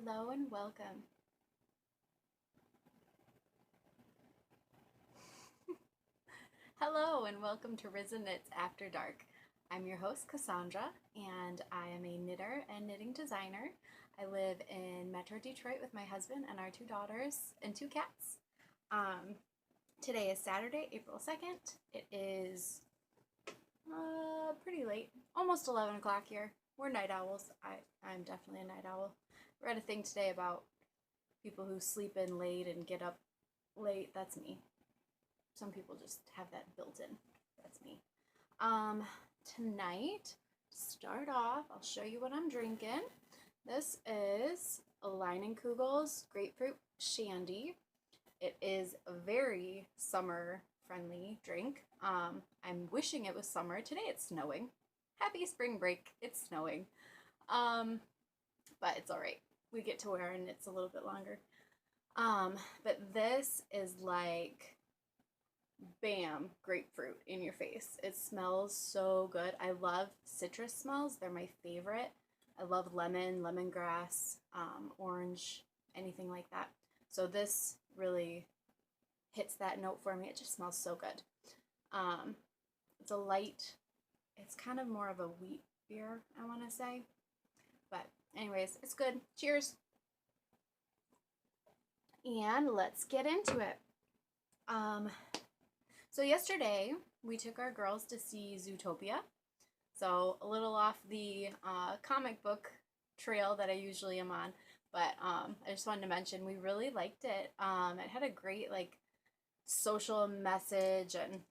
Hello and welcome. Hello and welcome to Rizzaknits After Dark. I'm your host Cassandra and I am a knitter and knitting designer. I live in Metro Detroit with my husband and our 2 daughters and 2 cats. Today is Saturday, April 2nd. It is pretty late, almost 11 o'clock here. We're night owls. I'm definitely a night owl. Read a thing today about people who sleep in late and get up late. That's me. Some people just have that built in. That's me. Tonight, to start off, I'll show you what I'm drinking. This is a Leinenkugel's Grapefruit Shandy. It is a very summer-friendly drink. I'm wishing it was summer. Today it's snowing. Happy spring break. It's snowing. But it's alright. We get to wear and it's a little bit longer. But this is like, bam, grapefruit in your face. It smells so good. I love citrus smells. They're my favorite. I love lemon, lemongrass, orange, anything like that. So this really hits that note for me. It just smells so good. It's a light, it's kind of more of a wheat beer, I want to say. But anyways, it's good. Cheers. And let's get into it. So yesterday we took our girls to see Zootopia. So a little off the comic book trail that I usually am on, but I just wanted to mention we really liked it. It had a great social message, and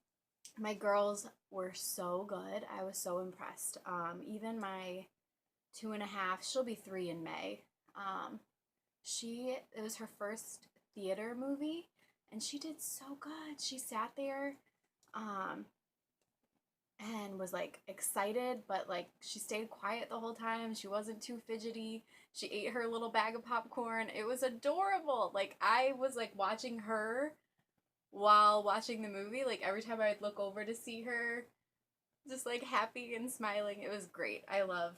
my girls were so good. I was so impressed. Even my 2.5, she'll be 3 in May. It was her first theater movie, and she did so good. She sat there, and was excited, but she stayed quiet the whole time. She wasn't too fidgety. She ate her little bag of popcorn. It was adorable. I was watching her while watching the movie. Every time I'd look over to see her, just happy and smiling. It was great. I love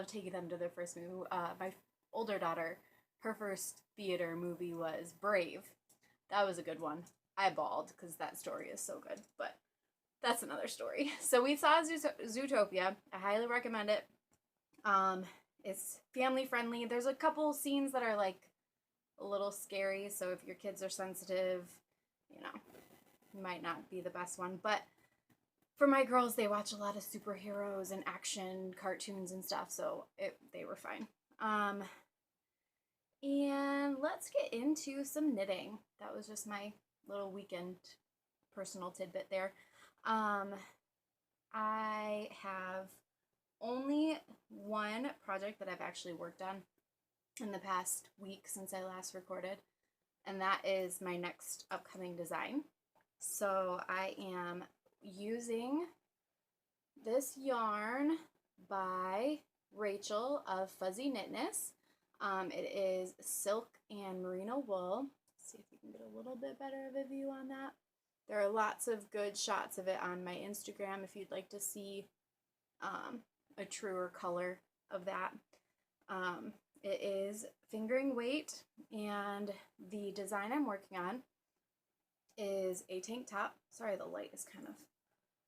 taking them to their first movie. My older daughter, her first theater movie was Brave. That was a good one. I bawled because that story is so good, but that's another story. So we saw Zootopia. I highly recommend it. It's family friendly. There's a couple scenes that are a little scary, so if your kids are sensitive, it might not be the best one. But for my girls, they watch a lot of superheroes and action cartoons and stuff, so they were fine. And let's get into some knitting. That was just my little weekend personal tidbit there. I have only one project that I've actually worked on in the past week since I last recorded, and that is my next upcoming design. So I am using this yarn by Rachel of Fuzzy Knitness. It is silk and merino wool. Let's see if we can get a little bit better of a view on that. There are lots of good shots of it on my Instagram if you'd like to see a truer color of that. It is fingering weight, and the design I'm working on is a tank top. Sorry, the light is kind of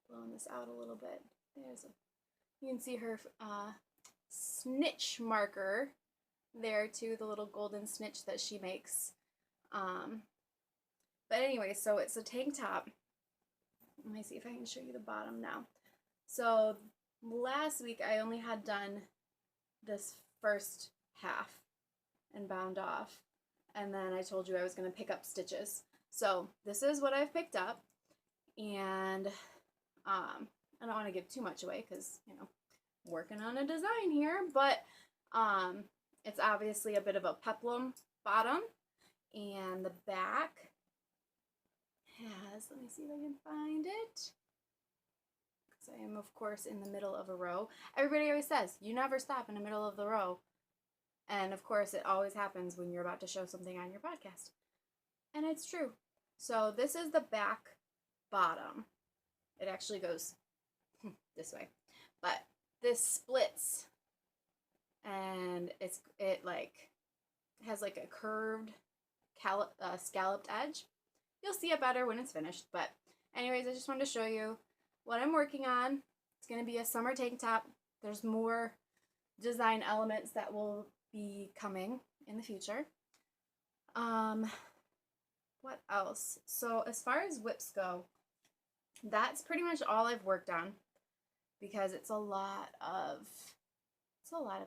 blowing this out a little bit. You can see her snitch marker there too, the little golden snitch that she makes. But anyway, so it's a tank top. Let me see if I can show you the bottom now. So last week I only had done this first half and bound off, and then I told you I was going to pick up stitches. So this is what I've picked up, and I don't want to give too much away because, working on a design here, but it's obviously a bit of a peplum bottom, and the back has, let me see if I can find it, because I am, of course, in the middle of a row. Everybody always says, you never stop in the middle of the row. And, of course, it always happens when you're about to show something on your podcast. And it's true. So this is the back bottom. It actually goes this way. But this splits, and it like has like a curved scalloped edge. You'll see it better when it's finished, but anyways, I just wanted to show you what I'm working on. It's going to be a summer tank top. There's more design elements that will be coming in the future. What else? So as far as whips go, that's pretty much all I've worked on because it's a lot of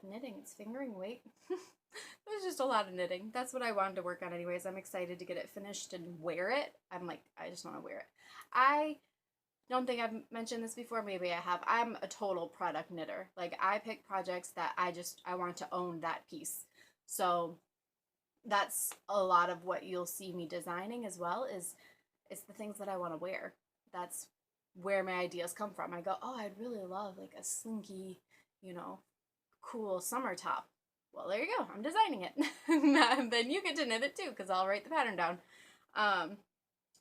knitting. It's fingering weight. There's just a lot of knitting. That's what I wanted to work on anyways. I'm excited to get it finished and wear it. I'm like, I just want to wear it. I don't think I've mentioned this before. Maybe I have. I'm a total product knitter. Like, I pick projects that I want to own that piece. So that's a lot of what you'll see me designing as well is it's the things that I want to wear. That's where my ideas come from. I go, oh, I'd really love like a slinky, you know, cool summer top. Well, there you go. I'm designing it. Then you get to knit it too because I'll write the pattern down.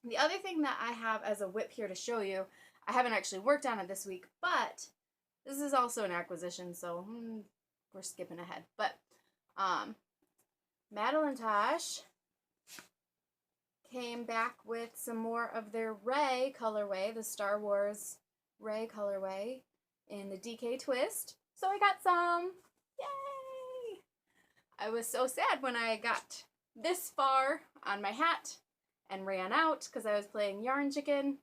The other thing that I have as a whip here to show you, I haven't actually worked on it this week, but this is also an acquisition, so we're skipping ahead. But Madeline Tosh came back with some more of their Rey colorway, the Star Wars Rey colorway in the DK twist. So I got some. Yay! I was so sad when I got this far on my hat and ran out because I was playing Yarn Chicken.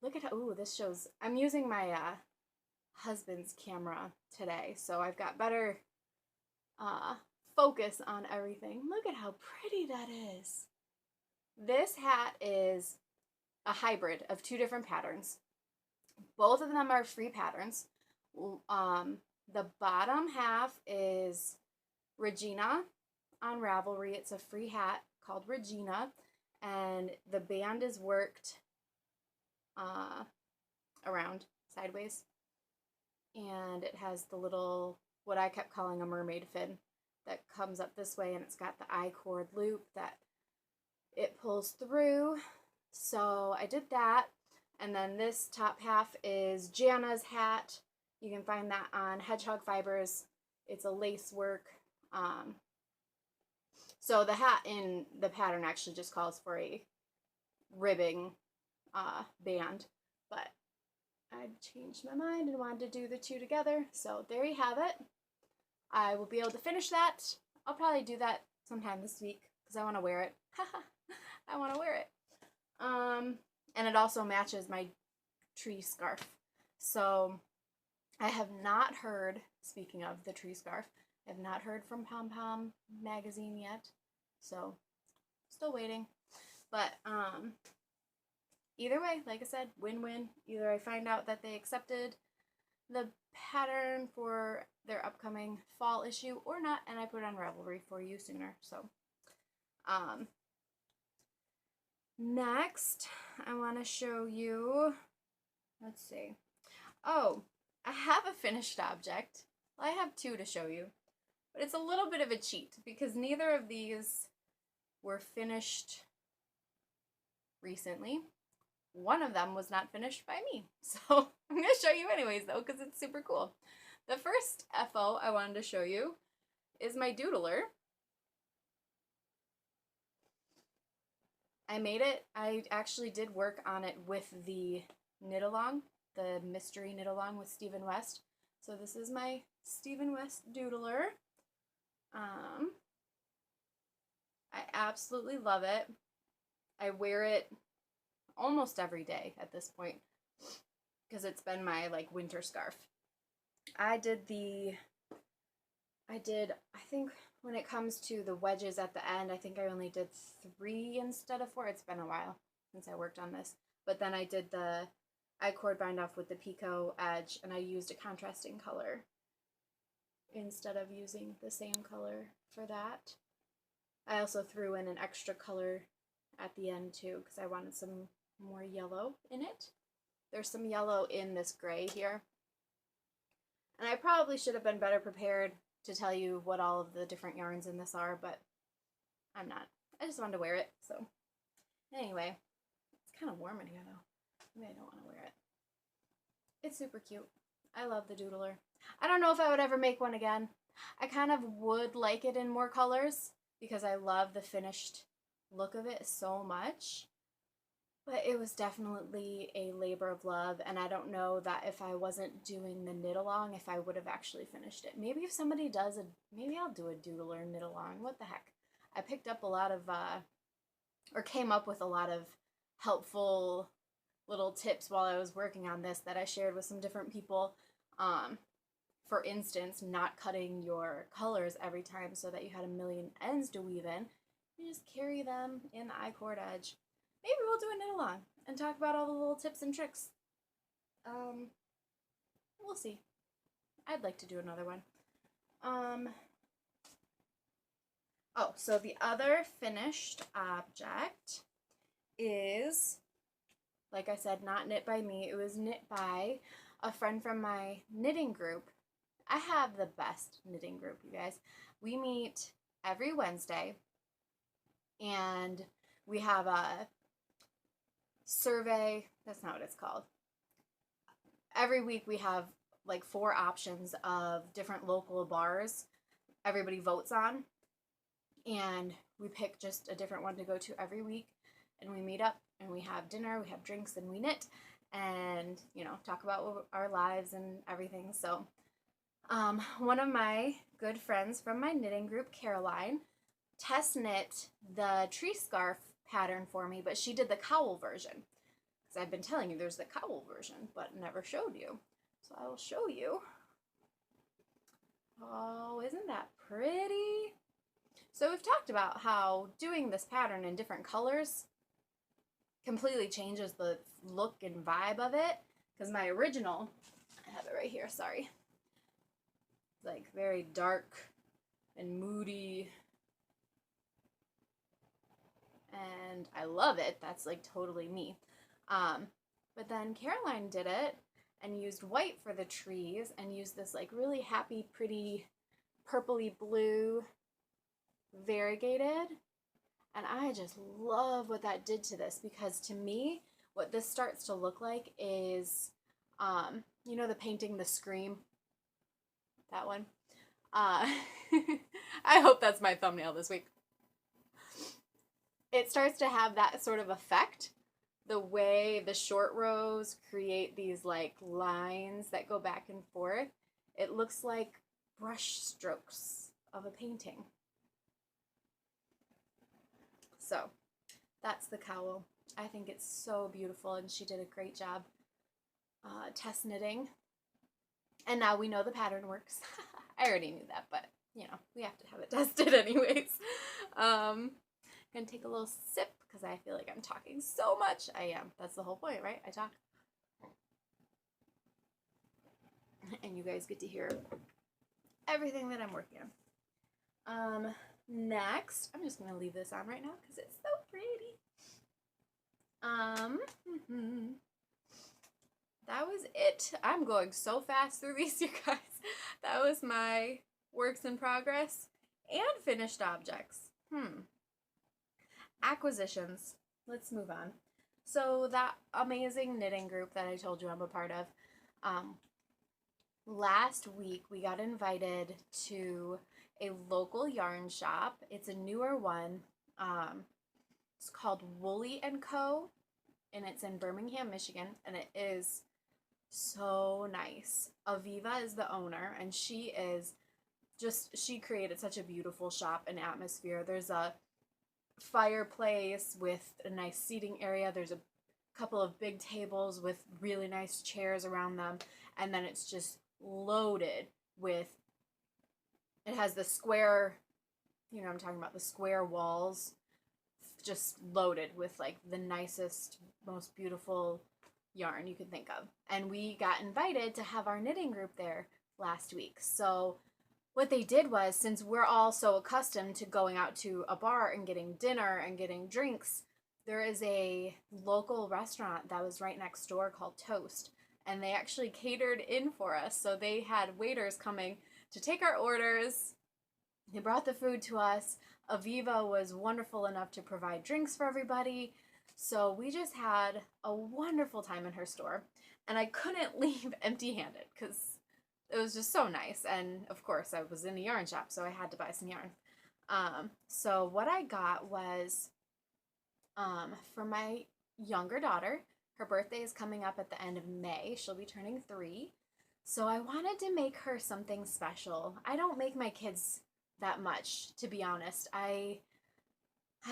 Look at how, ooh, this shows, I'm using my husband's camera today, so I've got better focus on everything. Look at how pretty that is. This hat is a hybrid of two different patterns. Both of them are free patterns. The bottom half is Regina on Ravelry. It's a free hat called Regina, and the band is worked around sideways, and it has the little, what I kept calling a mermaid fin, that comes up this way, and it's got the I-cord loop that it pulls through. So I did that, and then this top half is Jana's hat. You can find that on Hedgehog Fibers. It's a lace work. So the hat in the pattern actually just calls for a ribbing band, but I changed my mind and wanted to do the two together. So there you have it. I will be able to finish that. I'll probably do that sometime this week because I want to wear it. I want to wear it. And it also matches my tree scarf. So I have not heard, speaking of the tree scarf, I have not heard from Pom Pom magazine yet. So still waiting. But either way, like I said, win-win. Either I find out that they accepted the pattern for their upcoming fall issue or not, and I put it on Ravelry for you sooner. So next I want to show you, let's see, oh, I have a finished object. Well, I have two to show you, but it's a little bit of a cheat because neither of these were finished recently. One of them was not finished by me, so I'm going to show you anyways though because it's super cool. The first FO I wanted to show you is my doodler. I made it. I actually did work on it with the knit along, the mystery knit along with Stephen West. So this is my Stephen West doodler. I absolutely love it. I wear it almost every day at this point because it's been my like winter scarf. I think when it comes to the wedges at the end, I think I only did 3 instead of 4. It's been a while since I worked on this. But then I did the I-cord bind off with the picot edge, and I used a contrasting color instead of using the same color for that. I also threw in an extra color at the end too because I wanted some more yellow in it. There's some yellow in this gray here. And I probably should have been better prepared to tell you what all of the different yarns in this are, but I'm not. I just wanted to wear it, so. Anyway, it's kind of warm in here though. Maybe I don't want to wear it. It's super cute. I love the doodler. I don't know if I would ever make one again. I kind of would like it in more colors because I love the finished look of it so much. But it was definitely a labor of love, and I don't know that if I wasn't doing the knit along, if I would have actually finished it. Maybe if somebody does maybe I'll do a doodle or knit along. What the heck? I picked up a lot of, or came up with a lot of helpful little tips while I was working on this that I shared with some different people. For instance, not cutting your colors every time so that you had a million ends to weave in. You just carry them in the I-cord edge. Maybe we'll do a knit along and talk about all the little tips and tricks. We'll see. I'd like to do another one. Oh, so the other finished object is, like I said, not knit by me. It was knit by a friend from my knitting group. I have the best knitting group, you guys. We meet every Wednesday, and we have a survey. That's not what it's called. Every week we have like 4 options of different local bars everybody votes on, and we pick just a different one to go to every week, and we meet up and we have dinner, we have drinks, and we knit and, you know, talk about our lives and everything. So one of my good friends from my knitting group, Caroline, test knit the tree scarf pattern for me, but she did the cowl version. Because I've been telling you there's the cowl version, but never showed you. So I will show you. Oh, isn't that pretty? So we've talked about how doing this pattern in different colors completely changes the look and vibe of it. Because my original, I have it right here, sorry. It's like very dark and moody. And I love it. That's like totally me. But then Caroline did it and used white for the trees and used this like really happy, pretty, purpley blue variegated. And I just love what that did to this, because to me, what this starts to look like is, you know, the painting The Scream? That one. I hope that's my thumbnail this week. It starts to have that sort of effect. The way the short rows create these like lines that go back and forth. It looks like brush strokes of a painting. So that's the cowl. I think it's so beautiful, and she did a great job test knitting. And now we know the pattern works. I already knew that, but you know, we have to have it tested anyways. I'm gonna take a little sip because I feel like I'm talking so much. I am. That's the whole point, right? I talk. And you guys get to hear everything that I'm working on. Next, I'm just going to leave this on right now because it's so pretty. That was it. I'm going so fast through these, you guys. That was my works in progress and finished objects. Acquisitions. Let's move on. So that amazing knitting group that I told you I'm a part of, last week we got invited to a local yarn shop. It's a newer one. It's called Woolly & Co. and it's in Birmingham, Michigan, and it is so nice. Aviva is the owner, and she created such a beautiful shop and atmosphere. There's a fireplace with a nice seating area. There's a couple of big tables with really nice chairs around them, and then it's just loaded with, it has the square, you know, I'm talking about the square walls, just loaded with like the nicest, most beautiful yarn you can think of. And we got invited to have our knitting group there last week. So what they did was, since we're all so accustomed to going out to a bar and getting dinner and getting drinks, there is a local restaurant that was right next door called Toast, and they actually catered in for us. So they had waiters coming to take our orders. They brought the food to us. Aviva was wonderful enough to provide drinks for everybody. So we just had a wonderful time in her store, and I couldn't leave empty-handed because it was just so nice. And of course, I was in a yarn shop, so I had to buy some yarn. So what I got was for my younger daughter. Her birthday is coming up at the end of May. She'll be turning 3. So I wanted to make her something special. I don't make my kids that much, to be honest. I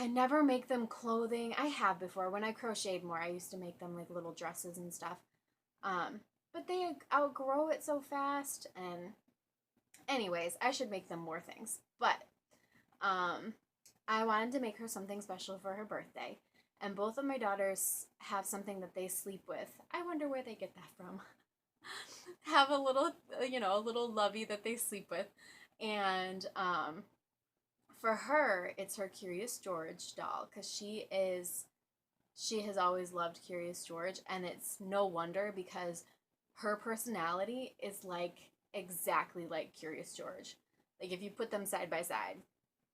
never make them clothing. I have before. When I crocheted more, I used to make them like little dresses and stuff. But they outgrow it so fast. And anyways, I should make them more things. But I wanted to make her something special for her birthday. And both of my daughters have something that they sleep with. I wonder where they get that from. Have a little, a little lovey that they sleep with. And for her, it's her Curious George doll, because she has always loved Curious George, and it's no wonder because her personality is like exactly like Curious George. Like if you put them side by side,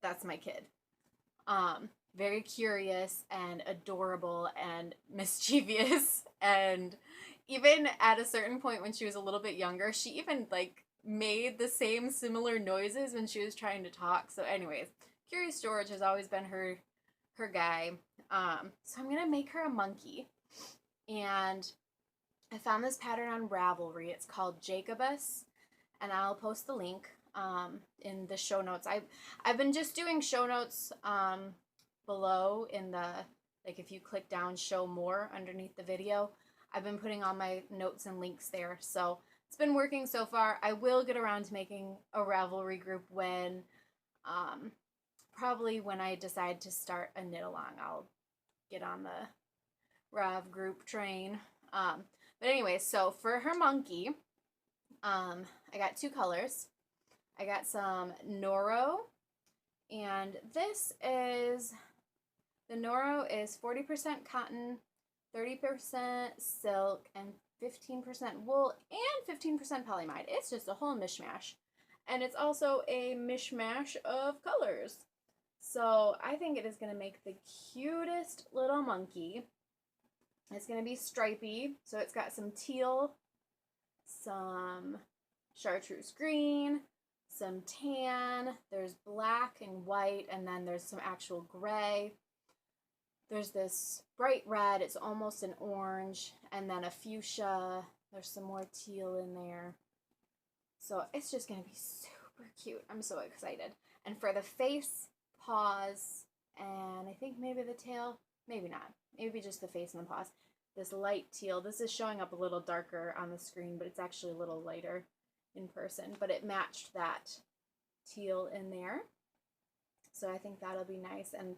that's my kid. Very curious and adorable and mischievous, and even at a certain point when she was a little bit younger, she even like made the same similar noises when she was trying to talk. So anyways, Curious George has always been her guy. So I'm gonna make her a monkey, and I found this pattern on Ravelry. It's called Jacobus, and I'll post the link in the show notes. I've been just doing show notes below in the, like if you click down show more underneath the video, I've been putting all my notes and links there. So it's been working so far. I will get around to making a Ravelry group when probably when I decide to start a knit along. I'll get on the Rav group train. But anyway, so for her monkey, I got 2 colors. I got some Noro, and the Noro is 40% cotton, 30% silk, and 15% wool, and 15% polyamide. It's just a whole mishmash. And it's also a mishmash of colors. So I think it is going to make the cutest little monkey. It's going to be stripy. So it's got some teal, some chartreuse green, some tan, there's black and white, and then there's some actual gray. There's this bright red, it's almost an orange, and then a fuchsia. There's some more teal in there. So it's just going to be super cute. I'm so excited. And for the face, paws, and I think maybe the tail, maybe not. Maybe just the face and the paws. This light teal. This is showing up a little darker on the screen, but it's actually a little lighter in person. But it matched that teal in there. So I think that'll be nice. And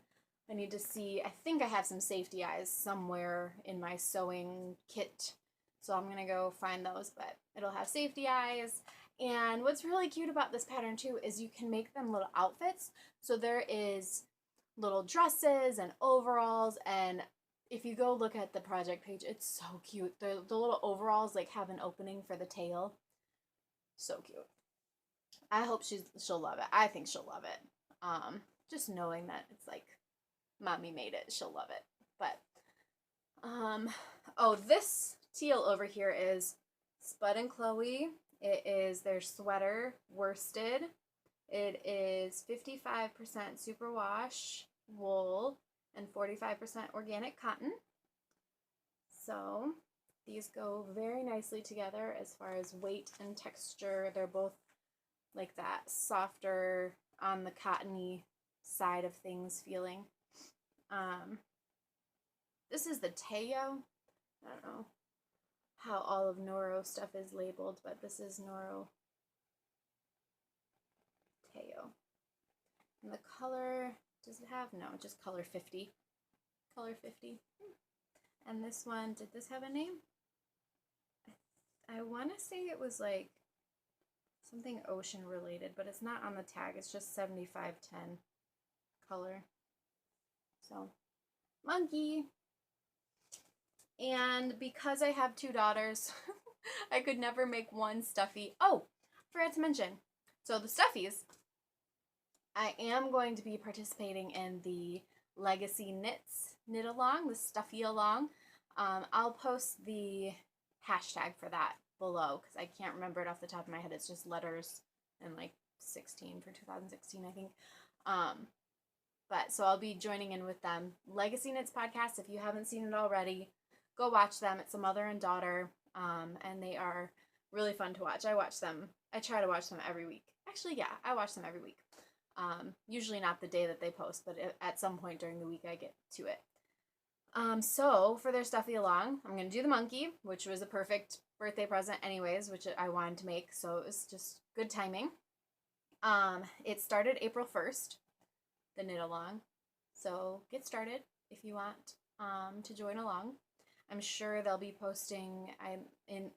I need to see, I think I have some safety eyes somewhere in my sewing kit. So I'm going to go find those, but it'll have safety eyes. And what's really cute about this pattern too is you can make them little outfits. So there is little dresses and overalls, and if you go look at the project page, it's so cute. The little overalls like have an opening for the tail. So cute. I hope she'll love it. I think she'll love it. Just knowing that it's like mommy made it, she'll love it. But oh, this teal over here is Spud and Chloe. It is their sweater worsted. It is 55% superwash wool and 45% organic cotton. So these go very nicely together as far as weight and texture. They're both like that softer on the cottony side of things feeling. This is the Teo. I don't know how all of Noro stuff is labeled, but this is Noro Teo. And the color, does it have? No, just color 50. Color 50. And this one, did this have a name? I want to say it was like something ocean related, but it's not on the tag. It's just 7510 color. So, monkey. And because I have 2 daughters, I could never make one stuffy. Oh, forgot to mention. So the stuffies, I am going to be participating in the Legacy Knits knit along, the stuffy along. I'll post the hashtag for that below because I can't remember it off the top of my head. It's just letters and like 16 for 2016, I think. But so I'll be joining in with them. Legacy Knits podcast, if you haven't seen it already, go watch them. It's a mother and daughter, and they are really fun to watch. I watch them. I try to watch them every week. Actually, yeah, I watch them every week. Usually not the day that they post, but at some point during the week I get to it. So for their Stuffy Along, I'm going to do the monkey, which was a perfect birthday present anyways, which I wanted to make, so it was just good timing. It started April 1st, the knit along, so get started if you want to join along. I'm sure they'll be posting,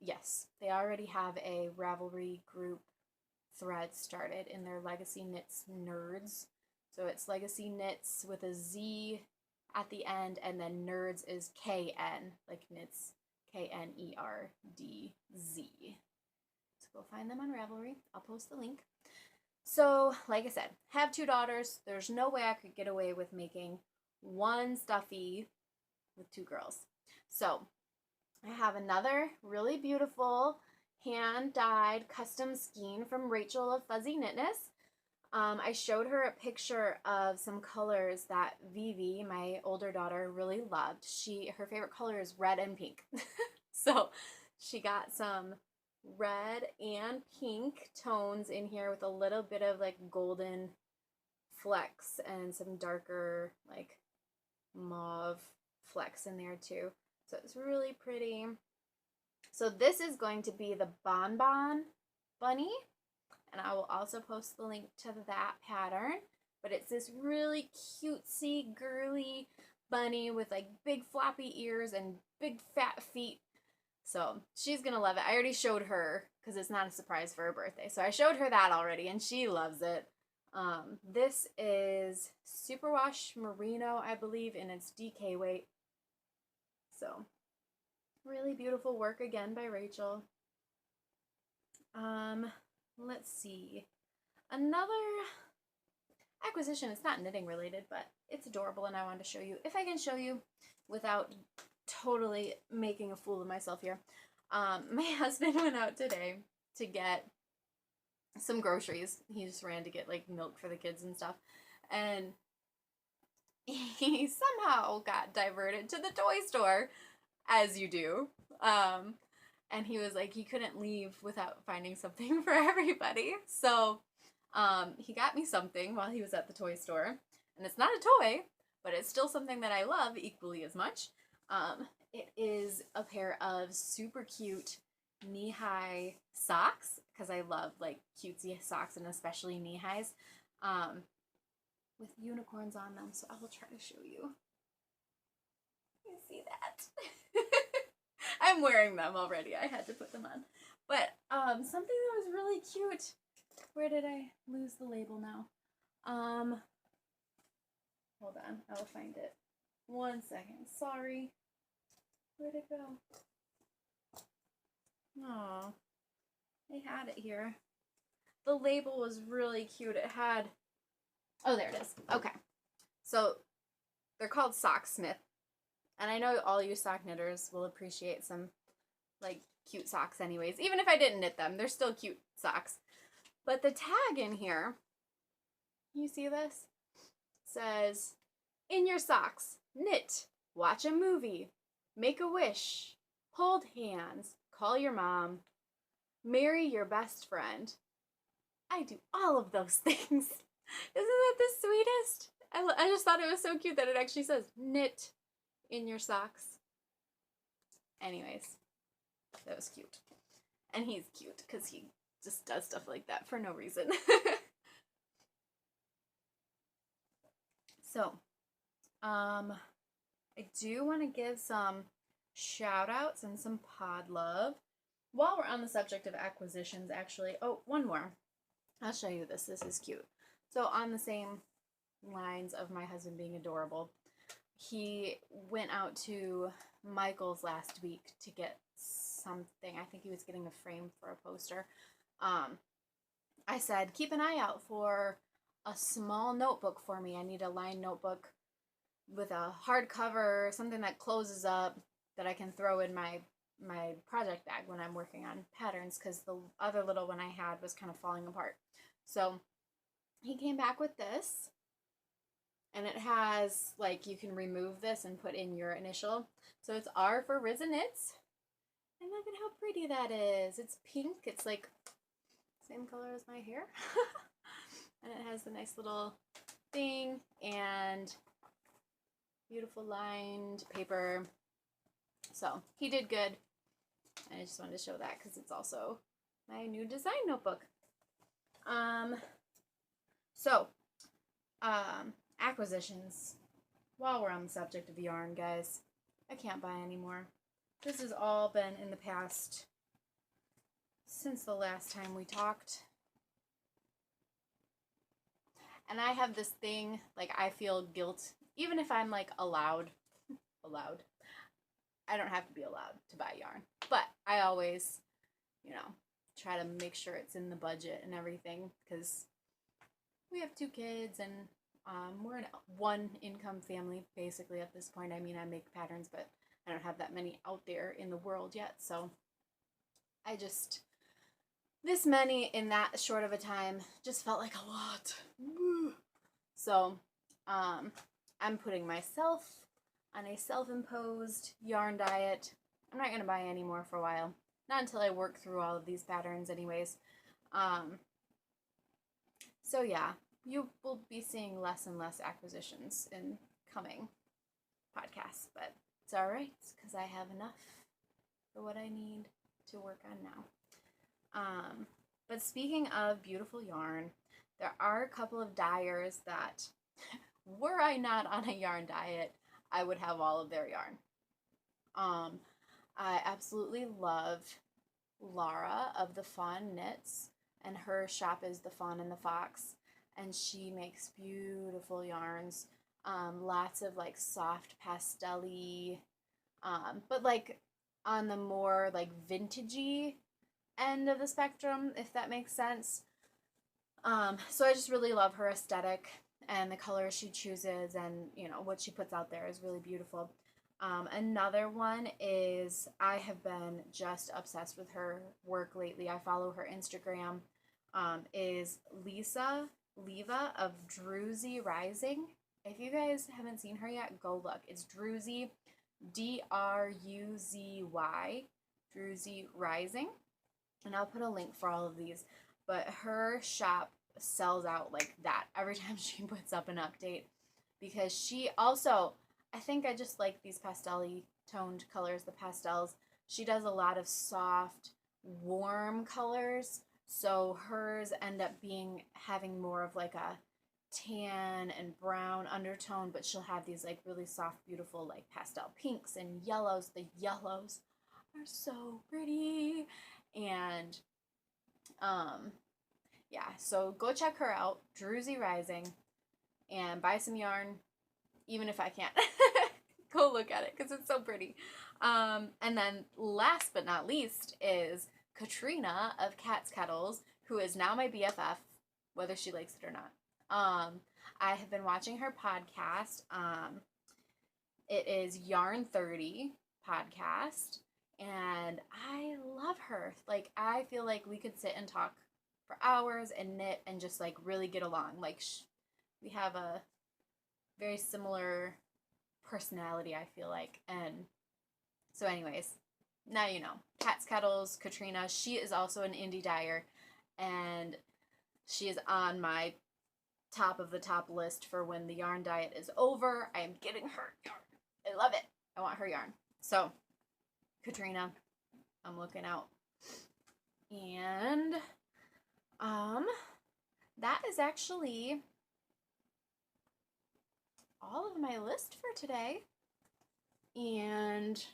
yes, they already have a Ravelry group thread started in their Legacy Knits Nerds. So it's Legacy Knits with a Z at the end, and then Nerds is KN, like knits, KNERDZ. So go find them on Ravelry. I'll post the link. So, like I said, have 2 daughters. There's no way I could get away with making one stuffy with 2 girls. So, I have another really beautiful hand-dyed custom skein from Rachel of Fuzzy Knitness. I showed her a picture of some colors that Vivi, my older daughter, really loved. Her favorite color is red and pink. So she got some red and pink tones in here with a little bit of like golden flecks and some darker like mauve flecks in there too. So it's really pretty. So this is going to be the Bonbon Bunny, and I will also post the link to that pattern. But it's this really cutesy, girly bunny with like big floppy ears and big fat feet. So she's gonna love it. I already showed her because it's not a surprise for her birthday. So I showed her that already and she loves it. This is Superwash Merino, I believe, in its DK weight. So really beautiful work again by Rachel. Let's see. Another acquisition. It's not knitting related, but it's adorable and I wanted to show you. If I can show you without totally making a fool of myself here. My husband went out today to get some groceries. He just ran to get like milk for the kids and stuff. And he somehow got diverted to the toy store, as you do. And he was like, he couldn't leave without finding something for everybody. So he got me something while he was at the toy store. And it's not a toy, but it's still something that I love equally as much. It is a pair of super cute knee-high socks, because I love like cutesy socks and especially knee-highs, with unicorns on them. So I will try to show you. You see that? I'm wearing them already. I had to put them on. But something that was really cute. Where did I lose the label now? Hold on. I will find it. 1 second. Sorry. Where'd it go? Oh, they had it here. The label was really cute. It had... Oh, there it is. Okay. So, they're called Socksmith. And I know all you sock knitters will appreciate some, like, cute socks anyways. Even if I didn't knit them, they're still cute socks. But the tag in here, you see this? Says, in your socks, knit, watch a movie, make a wish, hold hands, call your mom, marry your best friend. I do all of those things. Isn't that the sweetest? I just thought it was so cute that it actually says knit in your socks. Anyways, that was cute. And he's cute because he just does stuff like that for no reason. So, I do want to give some shout outs and some pod love. While we're on the subject of acquisitions, actually, oh, one more. I'll show you this. This is cute. So on the same lines of my husband being adorable, he went out to Michael's last week to get something. I think he was getting a frame for a poster. I said, keep an eye out for a small notebook for me. I need a lined notebook with a hardcover, something that closes up that I can throw in my my project bag when I'm working on patterns, because the other little one I had was kind of falling apart. So he came back with this, and it has, like, you can remove this and put in your initial. So it's R for Rizzaknits. And look at how pretty that is. It's pink. It's like same color as my hair. And it has the nice little thing and beautiful lined paper. So he did good. I just wanted to show that because it's also my new design notebook. Acquisitions. While we're on the subject of yarn, guys, I can't buy anymore. This has all been in the past since the last time we talked. And I have this thing, like, I feel guilt, even if I'm, like, allowed. I don't have to be allowed to buy yarn. But I always, you know, try to make sure it's in the budget and everything, because we have 2 kids, and we're a one income family, basically, at this point. I mean, I make patterns, but I don't have that many out there in the world yet, so I just, this many in that short of a time just felt like a lot. So, I'm putting myself on a self-imposed yarn diet. I'm not going to buy any more for a while. Not until I work through all of these patterns anyways. So yeah, you will be seeing less and less acquisitions in coming podcasts, but it's alright, because I have enough for what I need to work on now. But speaking of beautiful yarn, there are a couple of dyers that, were I not on a yarn diet, I would have all of their yarn. I absolutely love Laura of the Fawn Knits, and her shop is the Fawn and the Fox, and she makes beautiful yarns. Lots of like soft pastel-y, but like on the more like vintagey end of the spectrum, if that makes sense. So I just really love her aesthetic, and the colors she chooses, and you know what she puts out there is really beautiful. Another one is, I have been just obsessed with her work lately. I follow her Instagram, is Leva of Druzy Rising. If you guys haven't seen her yet, go look. It's Druzy, D-R-U-Z-Y, Druzy Rising. And I'll put a link for all of these. But her shop sells out like that every time she puts up an update. Because she also, I think I just like these pastel-y toned colors, the pastels. She does a lot of soft, warm colors. So hers end up having more of like a tan and brown undertone, but she'll have these like really soft, beautiful like pastel pinks and yellows. The yellows are so pretty. And yeah, so go check her out, Druzy Rising, and buy some yarn, even if I can't. Go look at it because it's so pretty. And then last but not least is Katrina of Cat's Kettles, who is now my BFF, whether she likes it or not. I have been watching her podcast. It is Yarn 30 podcast, and I love her. Like, I feel like we could sit and talk for hours and knit and just like really get along. Like, we have a very similar personality, I feel like. And so anyways, now you know. Cat's Kettles, Katrina. She is also an indie dyer, and she is on my top of the top list for when the yarn diet is over. I am getting her yarn. I love it. I want her yarn. So, Katrina, I'm looking out. And that is actually all of my list for today. And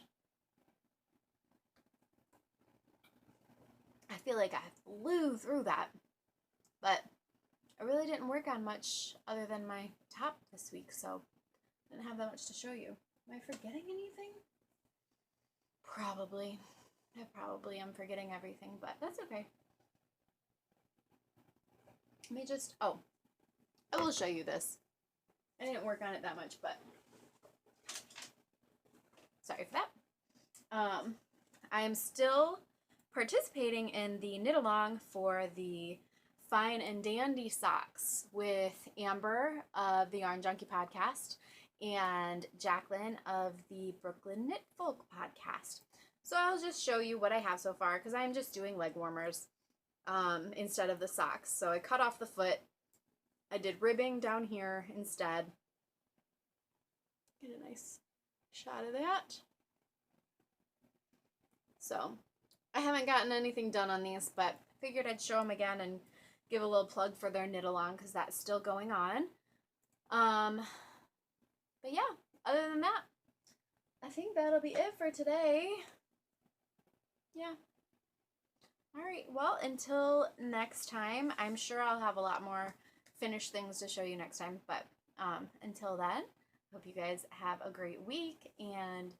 I feel like I flew through that, but I really didn't work on much other than my top this week, so I didn't have that much to show you. Am I forgetting anything? Probably. I probably am forgetting everything, but that's okay. Let me just, I will show you this. I didn't work on it that much, but sorry for that. I am still participating in the knit along for the Fine and Dandy socks with Amber of the Yarn Junkie podcast and Jaclyn of the Brooklyn Knit Folk podcast. So I'll just show you what I have so far because I'm just doing leg warmers instead of the socks. So I cut off the foot. I did ribbing down here instead. Get a nice shot of that. So I haven't gotten anything done on these, but figured I'd show them again and give a little plug for their knit along because that's still going on. But yeah, other than that, I think that'll be it for today. Yeah. All right, well, until next time, I'm sure I'll have a lot more finished things to show you next time, but until then, hope you guys have a great week and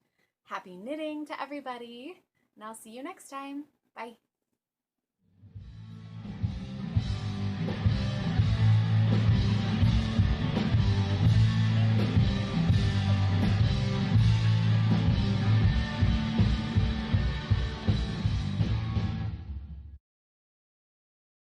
happy knitting to everybody, and I'll see you next time. Bye.